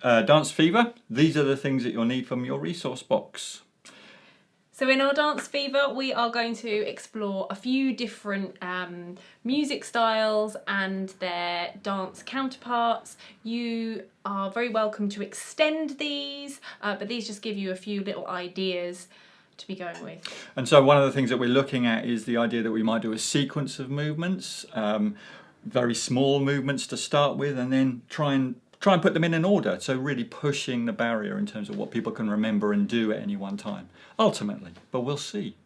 Dance Fever. These are the things that you'll need from your resource box. So in our Dance Fever, we are going to explore a few different music styles and their dance counterparts. You are very welcome to extend these, but these just give you a few little ideas to be going with. And so one of the things that we're looking at is the idea that we might do a sequence of movements, very small movements to start with, and then try and put them in an order, so really pushing the barrier in terms of what people can remember and do at any one time, ultimately, but we'll see.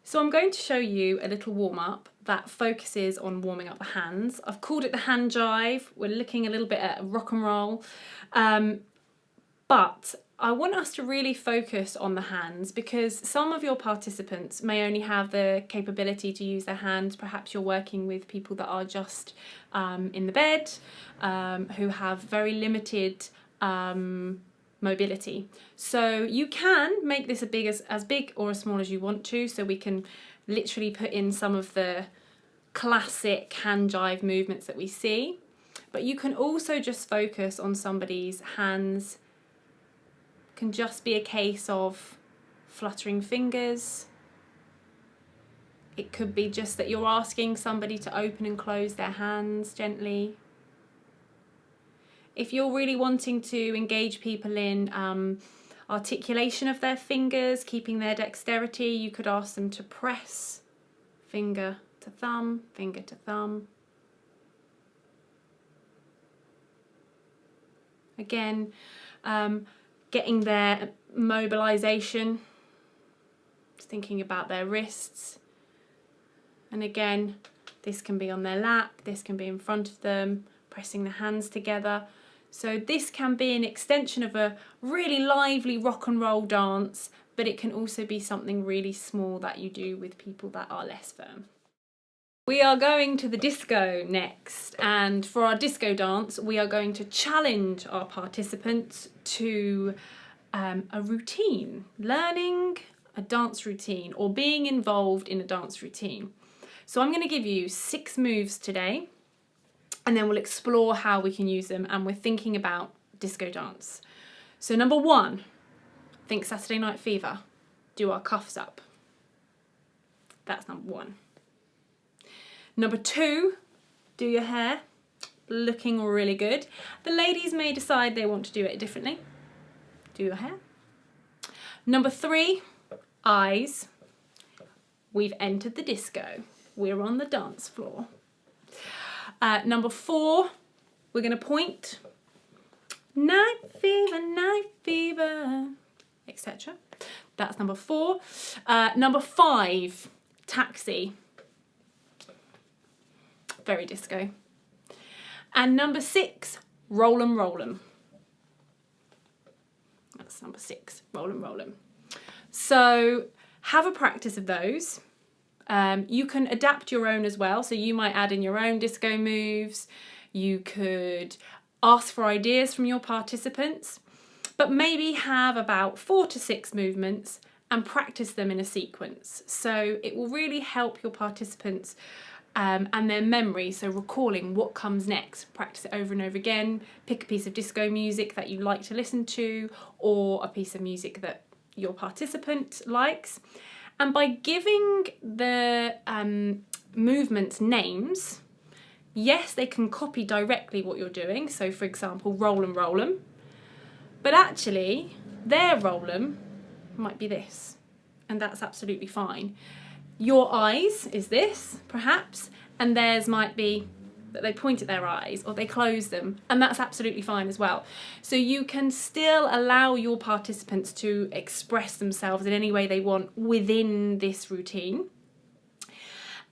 So I'm going to show you a little warm-up that focuses on warming up the hands. I've called it the hand jive. We're looking a little bit at rock and roll, but I want us to really focus on the hands because some of your participants may only have the capability to use their hands. Perhaps you're working with people that are just in the bed, who have very limited mobility. So you can make this as big or as small as you want to, so we can literally put in some of the classic hand jive movements that we see. But you can also just focus on somebody's hands. Can just be a case of fluttering fingers. It could be just that you're asking somebody to open and close their hands gently. If you're really wanting to engage people in articulation of their fingers, keeping their dexterity, you could ask them to press finger to thumb, finger to thumb. Again, getting their mobilization, thinking about their wrists. And again, this can be on their lap, this can be in front of them, pressing the hands together. So this can be an extension of a really lively rock and roll dance, but it can also be something really small that you do with people that are less firm. We are going to the disco next, and for our disco dance we are going to challenge our participants to a routine, learning a dance routine or being involved in a dance routine. So I'm going to give you 6 moves today and then we'll explore how we can use them, and we're thinking about disco dance. So number 1, think Saturday Night Fever, do our cuffs up. That's number 1. Number 2, do your hair, looking really good. The ladies may decide they want to do it differently. Do your hair. Number 3, eyes. We've entered the disco. We're on the dance floor. Number 4, we're going to point. Night fever, etc. That's number 4. Number 5, taxi. Very disco. And number 6, roll 'em, roll 'em. That's number 6, roll 'em, roll 'em. So have a practice of those. You can adapt your own as well. So you might add in your own disco moves. You could ask for ideas from your participants, but maybe have about 4 to 6 movements and practice them in a sequence. So it will really help your participants and their memory, so recalling what comes next. Practice it over and over again. Pick a piece of disco music that you like to listen to, or a piece of music that your participant likes. And by giving the movements names, yes, they can copy directly what you're doing. So for example, roll 'em, roll 'em. But actually, their roll 'em might be this, and that's absolutely fine. Your eyes is this, perhaps, and theirs might be that they point at their eyes or they close them, and that's absolutely fine as well. So you can still allow your participants to express themselves in any way they want within this routine.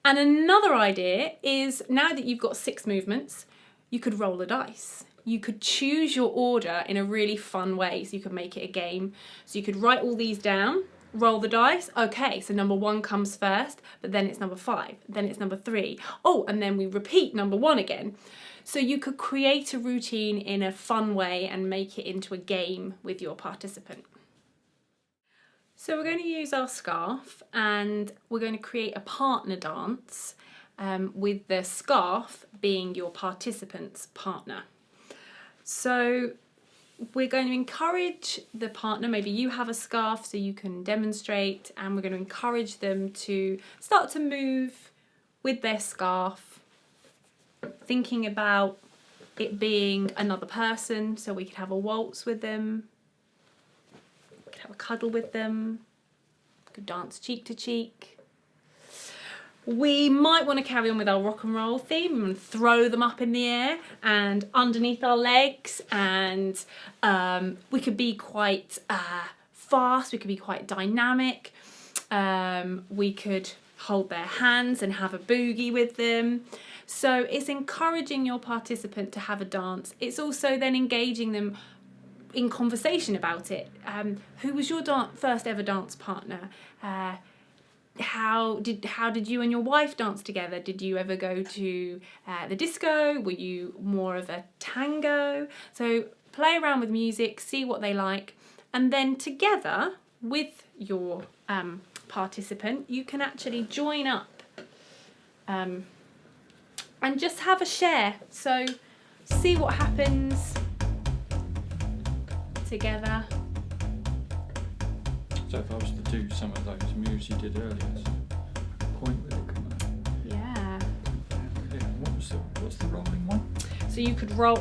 And another idea is, now that you've got 6 movements, you could roll the dice. You could choose your order in a really fun way, so you could make it a game. So you could write all these down, roll the dice. Okay, so number 1 comes first, but then it's number 5, then it's number 3. Oh, and then we repeat number 1 again. So you could create a routine in a fun way and make it into a game with your participant. So we're going to use our scarf and we're going to create a partner dance with the scarf being your participant's partner. So we're going to encourage the partner, maybe you have a scarf so you can demonstrate, and we're going to encourage them to start to move with their scarf, thinking about it being another person, so we could have a waltz with them, we could have a cuddle with them, we could dance cheek to cheek. We might want to carry on with our rock and roll theme and throw them up in the air and underneath our legs, and we could be quite fast, we could be quite dynamic, we could hold their hands and have a boogie with them. So it's encouraging your participant to have a dance. It's also then engaging them in conversation about it. Who was your first ever dance partner? How did you and your wife dance together? Did you ever go to the disco? Were you more of a tango? So play around with music, see what they like, and then together with your participant, you can actually join up and just have a share. So see what happens together. So if I was to do some of those moves you did earlier, so point with it, come on. Yeah. What's the rolling one? So you could roll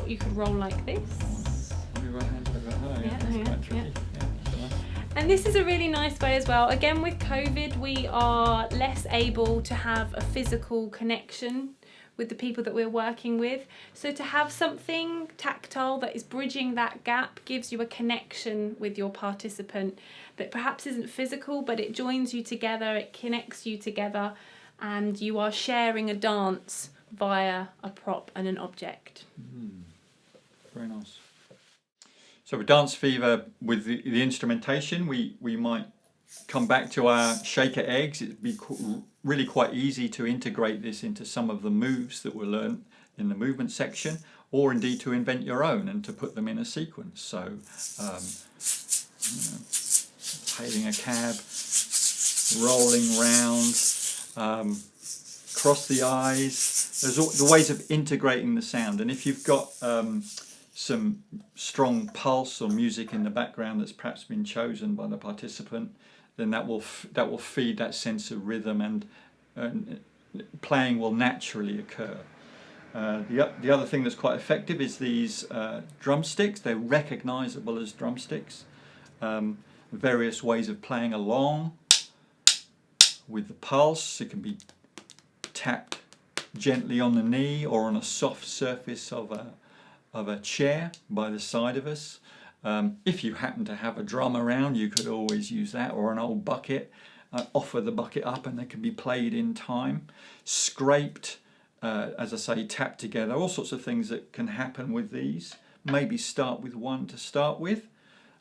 like this. Your right hand over her. Yeah, That's yeah, quite tricky. yeah. Yeah. And this is a really nice way as well. Again, with COVID, we are less able to have a physical connection with the people that we're working with. So to have something tactile that is bridging that gap gives you a connection with your participant that perhaps isn't physical, but it joins you together, it connects you together, and you are sharing a dance via a prop and an object. Very nice. So with Dance Fever, with the instrumentation, we might come back to our shaker eggs. It'd be really quite easy to integrate this into some of the moves that were learned in the movement section, or indeed to invent your own and to put them in a sequence. So hailing a cab, rolling round, cross the eyes. There's all the ways of integrating the sound, and if you've got some strong pulse or music in the background that's perhaps been chosen by the participant, then that will feed that sense of rhythm, and playing will naturally occur. The other thing that's quite effective is these drumsticks. They're recognisable as drumsticks. Various ways of playing along with the pulse. It can be tapped gently on the knee or on a soft surface of a chair by the side of us. If you happen to have a drum around, you could always use that, or an old bucket. Offer the bucket up and they can be played in time. Scraped, as I say, tapped together. All sorts of things that can happen with these. Maybe start with one to start with,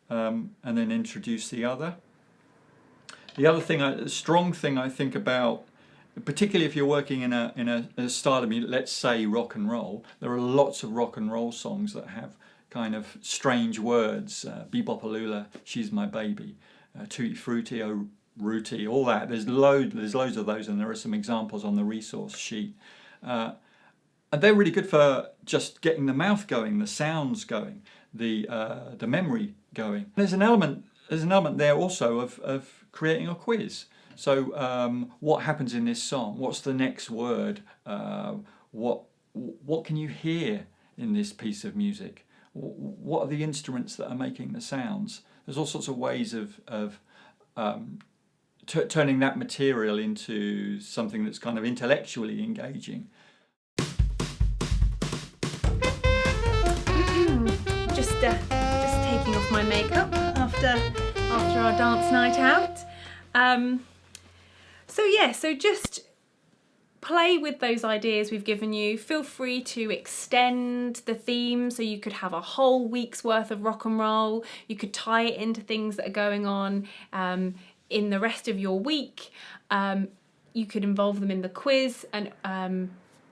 and then introduce the other. The other thing, a strong thing I think about, particularly if you're working in a style of music, let's say rock and roll, there are lots of rock and roll songs that have kind of strange words, Bebopalula, She's My Baby, Tutti Frutti, Oh Ruti, all that. There's loads of those, and there are some examples on the resource sheet. And they're really good for just getting the mouth going, the sounds going, the memory going. There's an element there also of creating a quiz. So what happens in this song? What's the next word? What can you hear in this piece of music? What are the instruments that are making the sounds? There's all sorts of ways of turning that material into something that's kind of intellectually engaging. Just taking off my makeup after our dance night out. So just play with those ideas we've given you. Feel free to extend the theme, so you could have a whole week's worth of rock and roll. You could tie it into things that are going on in the rest of your week. You could involve them in the quiz and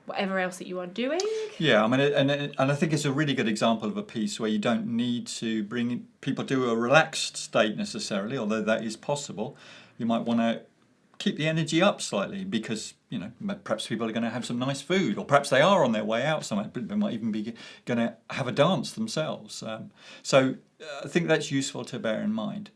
whatever else that you are doing. Yeah, I mean, and I think it's a really good example of a piece where you don't need to bring people to a relaxed state necessarily, although that is possible. You might want to keep the energy up slightly, because perhaps people are going to have some nice food, or perhaps they are on their way out somewhere, but they might even be going to have a dance themselves. So I think that's useful to bear in mind.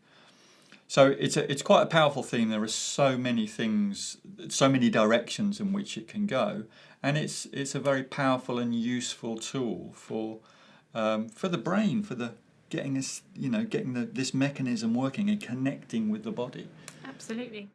So it's quite a powerful theme. There are so many things, so many directions in which it can go, and it's a very powerful and useful tool for the brain, for the getting this mechanism working and connecting with the body. Absolutely.